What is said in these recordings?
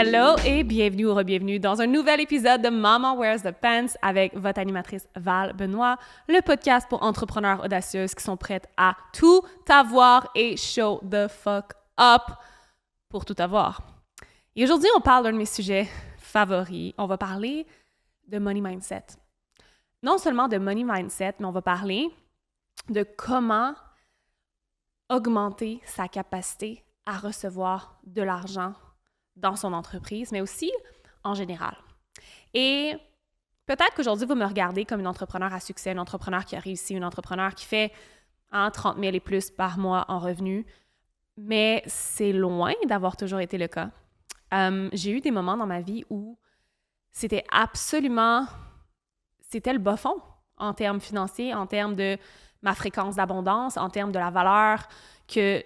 Hello et bienvenue ou re-bienvenue dans un nouvel épisode de Mama Wears the Pants avec votre animatrice Val Benoît, le podcast pour entrepreneurs audacieuses qui sont prêtes à tout avoir et show the fuck up pour tout avoir. Et aujourd'hui, on parle d'un de mes sujets favoris. On va parler de money mindset. Non seulement de money mindset, mais on va parler de comment augmenter sa capacité à recevoir de l'argent dans son entreprise, mais aussi en général. Et peut-être qu'aujourd'hui, vous me regardez comme une entrepreneur à succès, une entrepreneur qui a réussi, une entrepreneur qui fait 30 000 et plus par mois en revenus, mais c'est loin d'avoir toujours été le cas. J'ai eu des moments dans ma vie où c'était le bas fond en termes financiers, en termes de ma fréquence d'abondance, en termes de la valeur que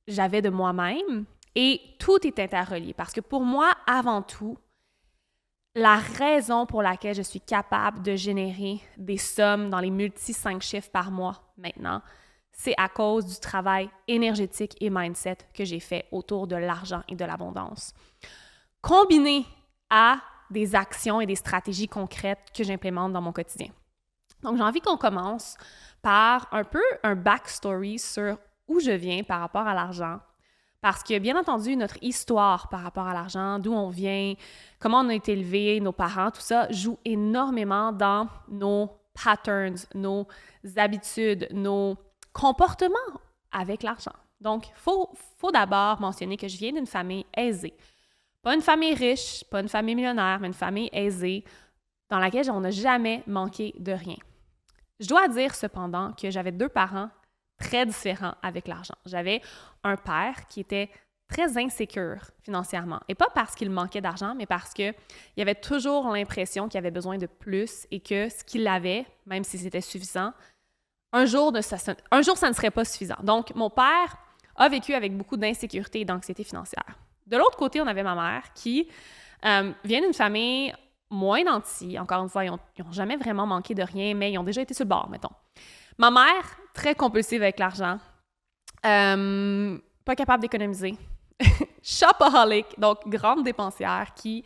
j'avais de moi-même. Et tout est interrelié parce que pour moi, avant tout, la raison pour laquelle je suis capable de générer des sommes dans les multi-5 chiffres par mois maintenant, c'est à cause du travail énergétique et mindset que j'ai fait autour de l'argent et de l'abondance. Combiné à des actions et des stratégies concrètes que j'implémente dans mon quotidien. Donc, j'ai envie qu'on commence par un peu un backstory sur où je viens par rapport à l'argent. Parce que, bien entendu, notre histoire par rapport à l'argent, d'où on vient, comment on a été élevé, nos parents, tout ça, joue énormément dans nos patterns, nos habitudes, nos comportements avec l'argent. Donc, il faut d'abord mentionner que je viens d'une famille aisée. Pas une famille riche, pas une famille millionnaire, mais une famille aisée dans laquelle on n'a jamais manqué de rien. Je dois dire cependant que j'avais 2 parents très différents avec l'argent. J'avais un père qui était très insécure financièrement. Et pas parce qu'il manquait d'argent, mais parce qu'il avait toujours l'impression qu'il avait besoin de plus et que ce qu'il avait, même si c'était suffisant, un jour, ça ne serait pas suffisant. Donc, mon père a vécu avec beaucoup d'insécurité et d'anxiété financière. De l'autre côté, on avait ma mère qui vient d'une famille moins nantie. Encore une fois, ils n'ont jamais vraiment manqué de rien, mais ils ont déjà été sur le bord, mettons. Ma mère, très compulsive avec l'argent, pas capable d'économiser, shopaholic, donc grande dépensière qui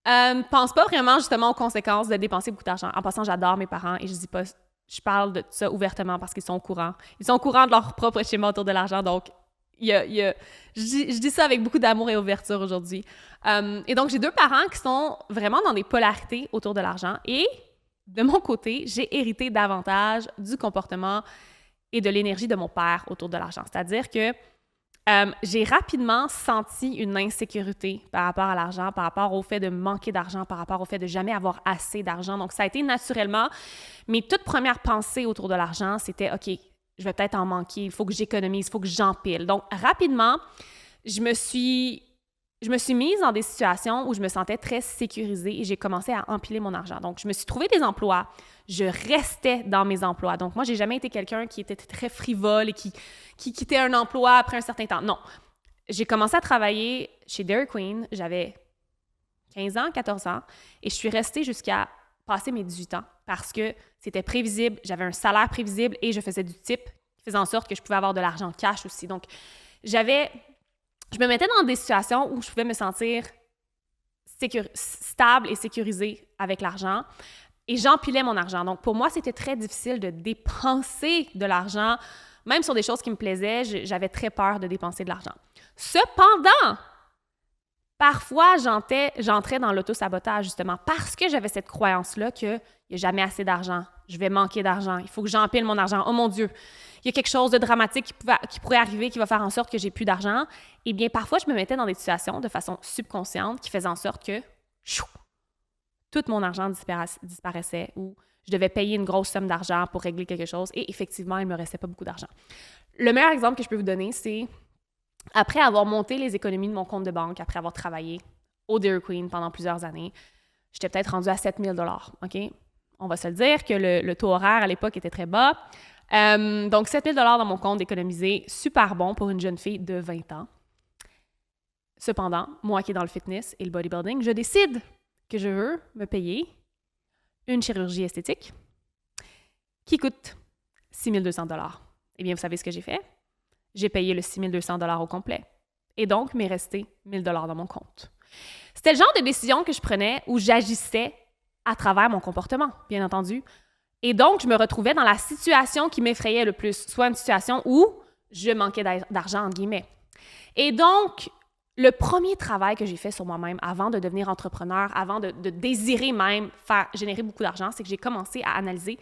pense pas vraiment justement aux conséquences de dépenser beaucoup d'argent. En passant, j'adore mes parents et je parle de ça ouvertement parce qu'ils sont au courant. Ils sont au courant de leur propre schéma autour de l'argent, donc je dis ça avec beaucoup d'amour et ouverture aujourd'hui. Et donc, j'ai 2 parents qui sont vraiment dans des polarités autour de l'argent et de mon côté, j'ai hérité davantage du comportement et de l'énergie de mon père autour de l'argent. C'est-à-dire que j'ai rapidement senti une insécurité par rapport à l'argent, par rapport au fait de manquer d'argent, par rapport au fait de jamais avoir assez d'argent. Donc, ça a été naturellement mes toutes premières pensées autour de l'argent, c'était « OK, je vais peut-être en manquer, il faut que j'économise, il faut que j'empile. » Donc, rapidement, je me suis mise dans des situations où je me sentais très sécurisée et j'ai commencé à empiler mon argent. Donc, je me suis trouvé des emplois. Je restais dans mes emplois. Donc, moi, j'ai jamais été quelqu'un qui était très frivole et qui quittait un emploi après un certain temps. Non. J'ai commencé à travailler chez Dairy Queen. J'avais 15 ans, 14 ans et je suis restée jusqu'à passer mes 18 ans parce que c'était prévisible, j'avais un salaire prévisible et je faisais du type qui faisait en sorte que je pouvais avoir de l'argent cash aussi. Donc, je me mettais dans des situations où je pouvais me sentir stable et sécurisée avec l'argent et j'empilais mon argent. Donc, pour moi, c'était très difficile de dépenser de l'argent. Même sur des choses qui me plaisaient, j'avais très peur de dépenser de l'argent. Cependant, parfois, j'entrais dans l'auto-sabotage justement parce que j'avais cette croyance-là qu'il n'y a jamais assez d'argent, je vais manquer d'argent, il faut que j'empile mon argent. Oh mon Dieu, il y a quelque chose de dramatique qui pourrait arriver qui va faire en sorte que j'ai plus d'argent. Eh bien, parfois, je me mettais dans des situations de façon subconsciente qui faisaient en sorte que tout mon argent disparaissait ou je devais payer une grosse somme d'argent pour régler quelque chose et effectivement, il ne me restait pas beaucoup d'argent. Le meilleur exemple que je peux vous donner, c'est après avoir monté les économies de mon compte de banque, après avoir travaillé au Dairy Queen pendant plusieurs années, j'étais peut-être rendue à 7 000 $, OK? On va se le dire que le taux horaire à l'époque était très bas. Donc, 7 000 $ dans mon compte économisé, super bon pour une jeune fille de 20 ans. Cependant, moi qui est dans le fitness et le bodybuilding, je décide que je veux me payer une chirurgie esthétique qui coûte 6 200 $. Eh bien, vous savez ce que j'ai fait? J'ai payé le 6 200 $ au complet. Et donc, m'est resté 1 000 $ dans mon compte. C'était le genre de décision que je prenais où j'agissais à travers mon comportement, bien entendu. Et donc, je me retrouvais dans la situation qui m'effrayait le plus, soit une situation où je manquais d'argent, entre guillemets. Et donc, le premier travail que j'ai fait sur moi-même avant de devenir entrepreneur, avant de désirer même générer beaucoup d'argent, c'est que j'ai commencé à analyser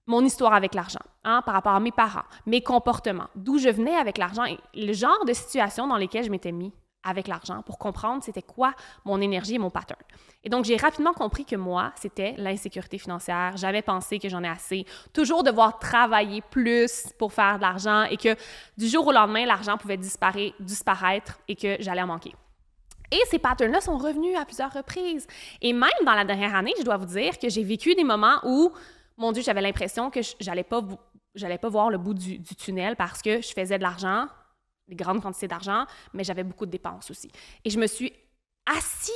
mon histoire avec l'argent, par rapport à mes parents, mes comportements, d'où je venais avec l'argent et le genre de situation dans lesquelles je m'étais mis avec l'argent pour comprendre c'était quoi mon énergie et mon pattern. Et donc, j'ai rapidement compris que moi, c'était l'insécurité financière, jamais pensé que j'en ai assez, toujours devoir travailler plus pour faire de l'argent et que du jour au lendemain, l'argent pouvait disparaître et que j'allais en manquer. Et ces patterns-là sont revenus à plusieurs reprises. Et même dans la dernière année, je dois vous dire que j'ai vécu des moments où, mon Dieu, j'avais l'impression que j'allais pas voir le bout du tunnel parce que je faisais de l'argent, des grandes quantités d'argent, mais j'avais beaucoup de dépenses aussi. Et je me suis assis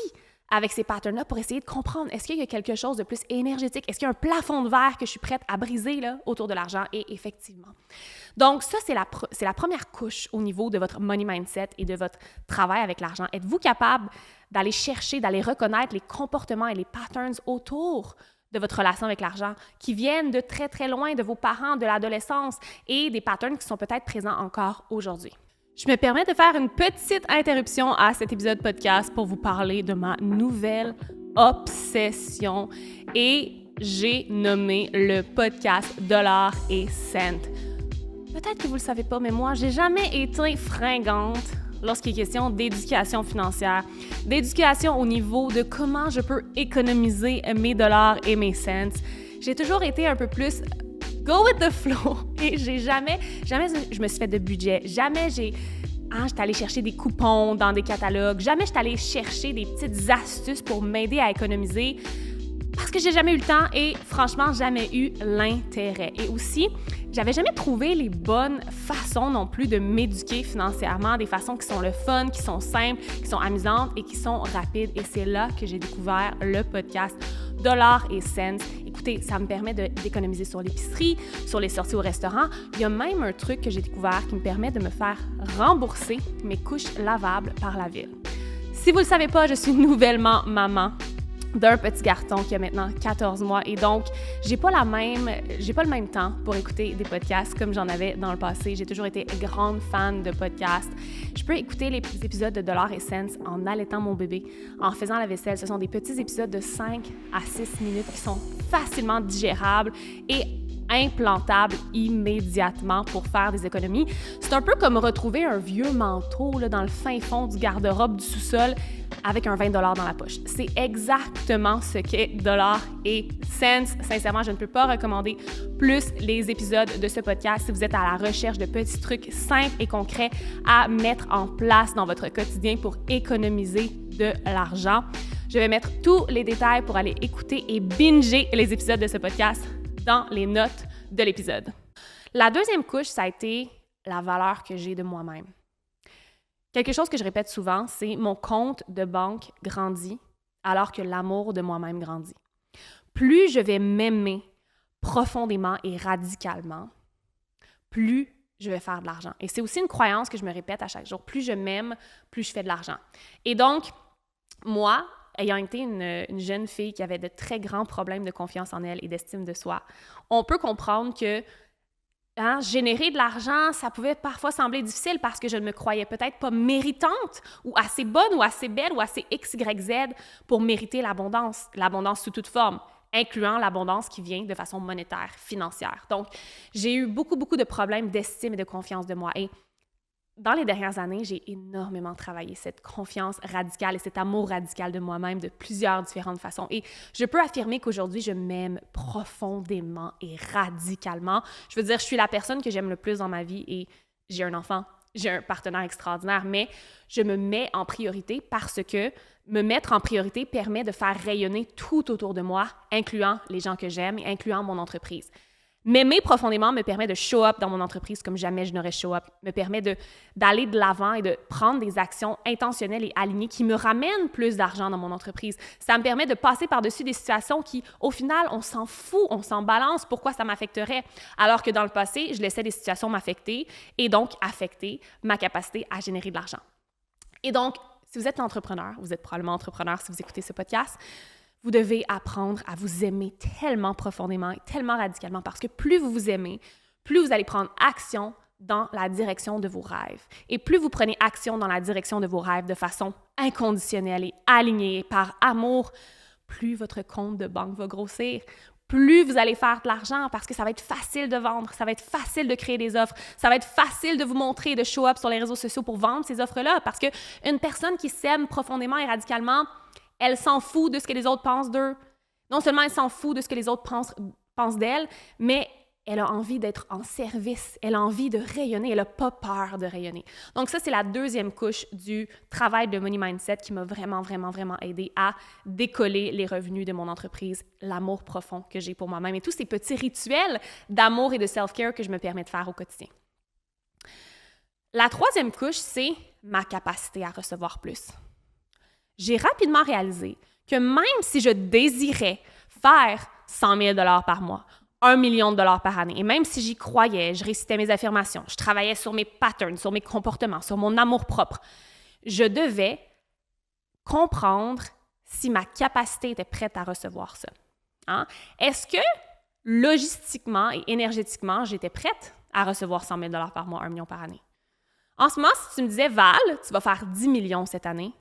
avec ces patterns-là pour essayer de comprendre, est-ce qu'il y a quelque chose de plus énergétique? Est-ce qu'il y a un plafond de verre que je suis prête à briser là, autour de l'argent? Et effectivement. Donc ça, c'est la première couche au niveau de votre money mindset et de votre travail avec l'argent. Êtes-vous capable d'aller chercher, d'aller reconnaître les comportements et les patterns autour de votre relation avec l'argent, qui viennent de très, très loin, de vos parents, de l'adolescence, et des patterns qui sont peut-être présents encore aujourd'hui? Je me permets de faire une petite interruption à cet épisode podcast pour vous parler de ma nouvelle obsession et j'ai nommé le podcast Dollars et Cents. Peut-être que vous le savez pas, mais moi, j'ai jamais été fringante lorsqu'il est question d'éducation financière, d'éducation au niveau de comment je peux économiser mes dollars et mes cents. J'ai toujours été un peu plus go with the flow et jamais je me suis fait de budget, jamais j'étais allée chercher des coupons dans des catalogues, jamais j'étais allée chercher des petites astuces pour m'aider à économiser parce que j'ai jamais eu le temps et franchement jamais eu l'intérêt. Et aussi, j'avais jamais trouvé les bonnes façons non plus de m'éduquer financièrement, des façons qui sont le fun, qui sont simples, qui sont amusantes et qui sont rapides. Et c'est là que j'ai découvert le podcast Dollars et Cents. Écoutez, ça me permet d'économiser sur l'épicerie, sur les sorties au restaurant. Il y a même un truc que j'ai découvert qui me permet de me faire rembourser mes couches lavables par la ville. Si vous ne le savez pas, je suis nouvellement maman d'un petit garçon qui a maintenant 14 mois et donc j'ai pas le même temps pour écouter des podcasts comme j'en avais dans le passé. J'ai toujours été grande fan de podcasts. Je peux écouter les épisodes de Dollars et Cents en allaitant mon bébé, en faisant la vaisselle. Ce sont des petits épisodes de 5 à 6 minutes qui sont facilement digérables et implantable immédiatement pour faire des économies. C'est un peu comme retrouver un vieux manteau là, dans le fin fond du garde-robe du sous-sol avec un 20 $ dans la poche. C'est exactement ce qu'est Dollars et Cents. Sincèrement, je ne peux pas recommander plus les épisodes de ce podcast si vous êtes à la recherche de petits trucs simples et concrets à mettre en place dans votre quotidien pour économiser de l'argent. Je vais mettre tous les détails pour aller écouter et binger les épisodes de ce podcast dans les notes de l'épisode. La deuxième couche, ça a été la valeur que j'ai de moi-même. Quelque chose que je répète souvent, c'est mon compte de banque grandit alors que l'amour de moi-même grandit. Plus je vais m'aimer profondément et radicalement, plus je vais faire de l'argent. Et c'est aussi une croyance que je me répète à chaque jour. Plus je m'aime, plus je fais de l'argent. Et donc, moi, ayant été une jeune fille qui avait de très grands problèmes de confiance en elle et d'estime de soi, on peut comprendre que générer de l'argent, ça pouvait parfois sembler difficile parce que je ne me croyais peut-être pas méritante ou assez bonne ou assez belle ou assez X, Y, Z pour mériter l'abondance sous toute forme, incluant l'abondance qui vient de façon monétaire, financière. Donc, j'ai eu beaucoup, beaucoup de problèmes d'estime et de confiance de moi. Et dans les dernières années, j'ai énormément travaillé cette confiance radicale et cet amour radical de moi-même de plusieurs différentes façons. Et je peux affirmer qu'aujourd'hui, je m'aime profondément et radicalement. Je veux dire, je suis la personne que j'aime le plus dans ma vie et j'ai un enfant, j'ai un partenaire extraordinaire, mais je me mets en priorité parce que me mettre en priorité permet de faire rayonner tout autour de moi, incluant les gens que j'aime et incluant mon entreprise. M'aimer profondément me permet de show up dans mon entreprise comme jamais je n'aurais show up, me permet d'aller de l'avant et de prendre des actions intentionnelles et alignées qui me ramènent plus d'argent dans mon entreprise. Ça me permet de passer par-dessus des situations qui, au final, on s'en fout, on s'en balance, pourquoi ça m'affecterait? Alors que dans le passé, je laissais des situations m'affecter et donc affecter ma capacité à générer de l'argent. Et donc, Si vous êtes entrepreneur, vous êtes probablement entrepreneur si vous écoutez ce podcast, vous devez apprendre à vous aimer tellement profondément et tellement radicalement parce que plus vous vous aimez, plus vous allez prendre action dans la direction de vos rêves. Et plus vous prenez action dans la direction de vos rêves de façon inconditionnelle et alignée par amour, plus votre compte de banque va grossir, plus vous allez faire de l'argent parce que ça va être facile de vendre, ça va être facile de créer des offres, ça va être facile de vous montrer, de show up sur les réseaux sociaux pour vendre ces offres-là parce qu'une personne qui s'aime profondément et radicalement, elle s'en fout de ce que les autres pensent d'eux. Non seulement elle s'en fout de ce que les autres pensent d'elle, mais elle a envie d'être en service, elle a envie de rayonner, elle n'a pas peur de rayonner. Donc ça, c'est la deuxième couche du travail de Money Mindset qui m'a vraiment, vraiment, vraiment aidé à décoller les revenus de mon entreprise, l'amour profond que j'ai pour moi-même et tous ces petits rituels d'amour et de self-care que je me permets de faire au quotidien. La troisième couche, c'est ma capacité à recevoir plus. J'ai rapidement réalisé que même si je désirais faire 100 000 $ par mois, 1 million de dollars par année. Et même si j'y croyais, je récitais mes affirmations, je travaillais sur mes patterns, sur mes comportements, sur mon amour-propre, je devais comprendre si ma capacité était prête à recevoir ça. Hein? Est-ce que logistiquement et énergétiquement, j'étais prête à recevoir 100 000 $ par mois, 1 million par année? En ce moment, si tu me disais, Val, tu vas faire 10 millions cette année,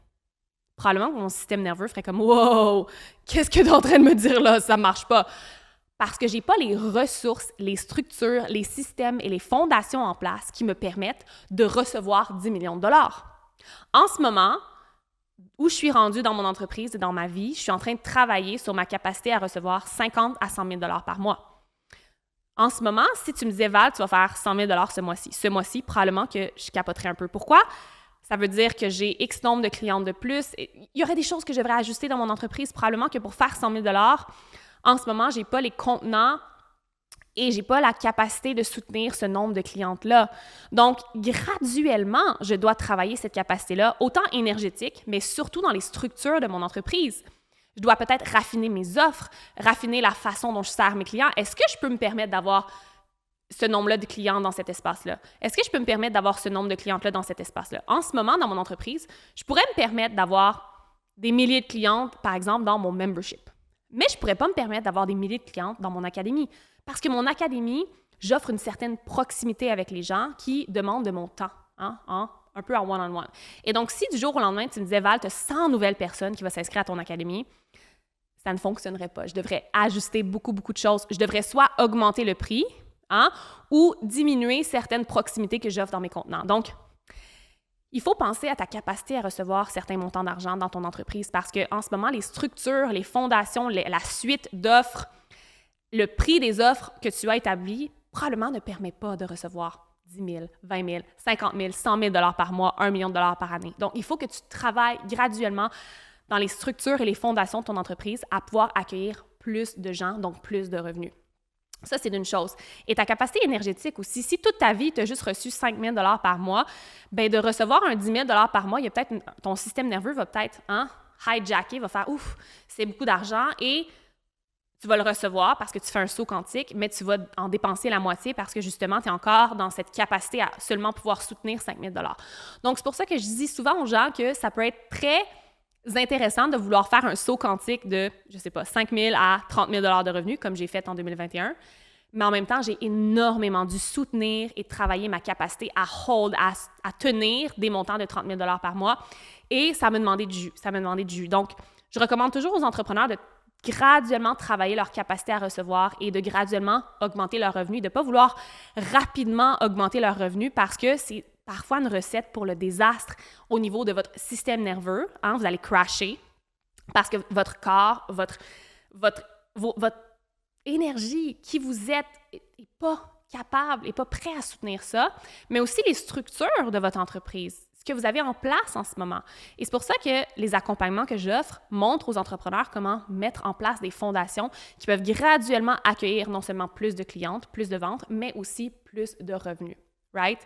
probablement que mon système nerveux ferait comme « Wow! Qu'est-ce que tu es en train de me dire là? Ça marche pas! » Parce que je n'ai pas les ressources, les structures, les systèmes et les fondations en place qui me permettent de recevoir 10 millions de dollars. En ce moment, où je suis rendue dans mon entreprise et dans ma vie, je suis en train de travailler sur ma capacité à recevoir 50 à 100 000 $ par mois. En ce moment, si tu me disais, Val, tu vas faire 100 000 $ ce mois-ci, probablement que je capoterais un peu. Pourquoi? Ça veut dire que j'ai X nombre de clientes de plus. Il y aurait des choses que je devrais ajuster dans mon entreprise, probablement que pour faire 100 000 $, en ce moment, je n'ai pas les contenants et je n'ai pas la capacité de soutenir ce nombre de clientes-là. Donc, graduellement, je dois travailler cette capacité-là, autant énergétique, mais surtout dans les structures de mon entreprise. Je dois peut-être raffiner mes offres, raffiner la façon dont je sers mes clients. Est-ce que je peux me permettre d'avoir ce nombre-là de clients dans cet espace-là? Est-ce que je peux me permettre d'avoir ce nombre de clientes-là dans cet espace-là? En ce moment, dans mon entreprise, je pourrais me permettre d'avoir des milliers de clientes, par exemple, dans mon membership. Mais je ne pourrais pas me permettre d'avoir des milliers de clientes dans mon académie. Parce que mon académie, j'offre une certaine proximité avec les gens qui demandent de mon temps, un peu en one-on-one. Et donc, si du jour au lendemain, tu me disais, Val, tu as 100 nouvelles personnes qui vont s'inscrire à ton académie, ça ne fonctionnerait pas. Je devrais ajuster beaucoup, beaucoup de choses. Je devrais soit augmenter le prix, ou diminuer certaines proximités que j'offre dans mes contenants. Donc, il faut penser à ta capacité à recevoir certains montants d'argent dans ton entreprise parce qu'en ce moment, les structures, les fondations, la suite d'offres, le prix des offres que tu as établi probablement ne permet pas de recevoir 10 000, 20 000, 50 000, 100 000 $ par mois, 1 million de dollars par année. Donc, il faut que tu travailles graduellement dans les structures et les fondations de ton entreprise à pouvoir accueillir plus de gens, donc plus de revenus. Ça, c'est une chose. Et ta capacité énergétique aussi. Si toute ta vie, tu as juste reçu 5 000 $ par mois, bien, de recevoir un 10 000 $ par mois, il y a peut-être ton système nerveux va peut-être hijacker, va faire « Ouf, c'est beaucoup d'argent » et tu vas le recevoir parce que tu fais un saut quantique, mais tu vas en dépenser la moitié parce que justement, tu es encore dans cette capacité à seulement pouvoir soutenir 5 000 $. Donc, c'est pour ça que je dis souvent aux gens que ça peut être très intéressant de vouloir faire un saut quantique de, je sais pas, 5 000 à 30 000 $ de revenus, comme j'ai fait en 2021. Mais en même temps, j'ai énormément dû soutenir et travailler ma capacité à tenir des montants de 30 000 $ par mois. Et ça m'a demandé du jus. Donc, je recommande toujours aux entrepreneurs de graduellement travailler leur capacité à recevoir et de graduellement augmenter leurs revenus, de ne pas vouloir rapidement augmenter leurs revenus parce que c'est parfois une recette pour le désastre au niveau de votre système nerveux. Vous allez crasher parce que votre corps, votre énergie, qui vous êtes, n'est pas capable, n'est pas prêt à soutenir ça, mais aussi les structures de votre entreprise, ce que vous avez en place en ce moment. Et c'est pour ça que les accompagnements que j'offre montrent aux entrepreneurs comment mettre en place des fondations qui peuvent graduellement accueillir non seulement plus de clientes, plus de ventes, mais aussi plus de revenus. Right?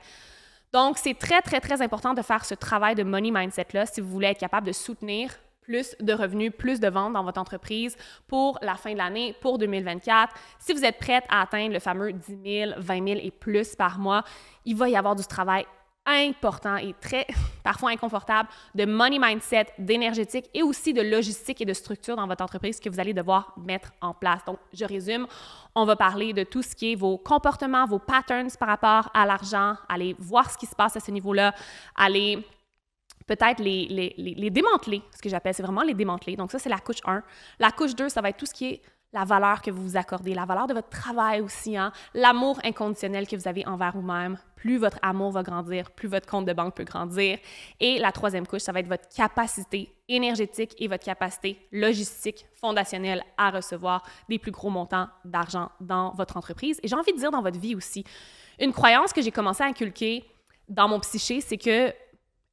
Donc, c'est très, très, très important de faire ce travail de money mindset-là si vous voulez être capable de soutenir plus de revenus, plus de ventes dans votre entreprise pour la fin de l'année, pour 2024. Si vous êtes prête à atteindre le fameux 10 000, 20 000 et plus par mois, il va y avoir du travail important et très, parfois inconfortables, de money mindset, d'énergétique et aussi de logistique et de structure dans votre entreprise que vous allez devoir mettre en place. Donc, je résume, on va parler de tout ce qui est vos comportements, vos patterns par rapport à l'argent, aller voir ce qui se passe à ce niveau-là, aller peut-être les démanteler, ce que j'appelle, c'est vraiment les démanteler. Donc ça, c'est la couche 1. La couche 2, ça va être tout ce qui est la valeur que vous vous accordez, la valeur de votre travail aussi, hein? L'amour inconditionnel que vous avez envers vous-même. Plus votre amour va grandir, plus votre compte de banque peut grandir. Et la troisième couche, ça va être votre capacité énergétique et votre capacité logistique fondationnelle à recevoir des plus gros montants d'argent dans votre entreprise. Et j'ai envie de dire dans votre vie aussi. Une croyance que j'ai commencé à inculquer dans mon psyché, c'est que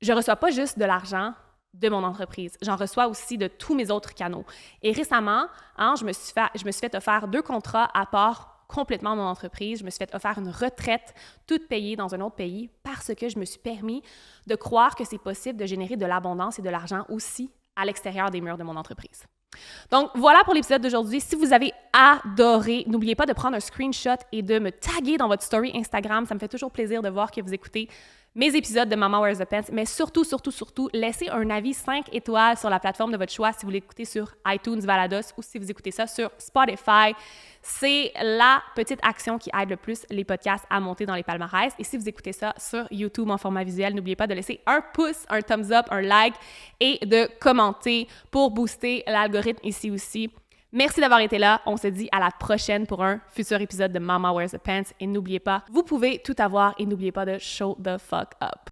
je ne reçois pas juste de l'argent de mon entreprise. J'en reçois aussi de tous mes autres canaux. Et récemment, je me suis fait offrir 2 contrats à part complètement mon entreprise. Je me suis fait offrir une retraite toute payée dans un autre pays parce que je me suis permis de croire que c'est possible de générer de l'abondance et de l'argent aussi à l'extérieur des murs de mon entreprise. Donc, voilà pour l'épisode d'aujourd'hui. Si vous avez adoré, n'oubliez pas de prendre un screenshot et de me taguer dans votre story Instagram. Ça me fait toujours plaisir de voir que vous écoutez mes épisodes de Mama Wears the Pants, mais surtout, laissez un avis 5 étoiles sur la plateforme de votre choix si vous l'écoutez sur iTunes Valados ou si vous écoutez ça sur Spotify. C'est la petite action qui aide le plus les podcasts à monter dans les palmarès. Et si vous écoutez ça sur YouTube en format visuel, n'oubliez pas de laisser un pouce, un thumbs up, un like et de commenter pour booster l'algorithme ici aussi. Merci d'avoir été là. On se dit à la prochaine pour un futur épisode de Mama Wears the Pants. Et n'oubliez pas, vous pouvez tout avoir et n'oubliez pas de show the fuck up.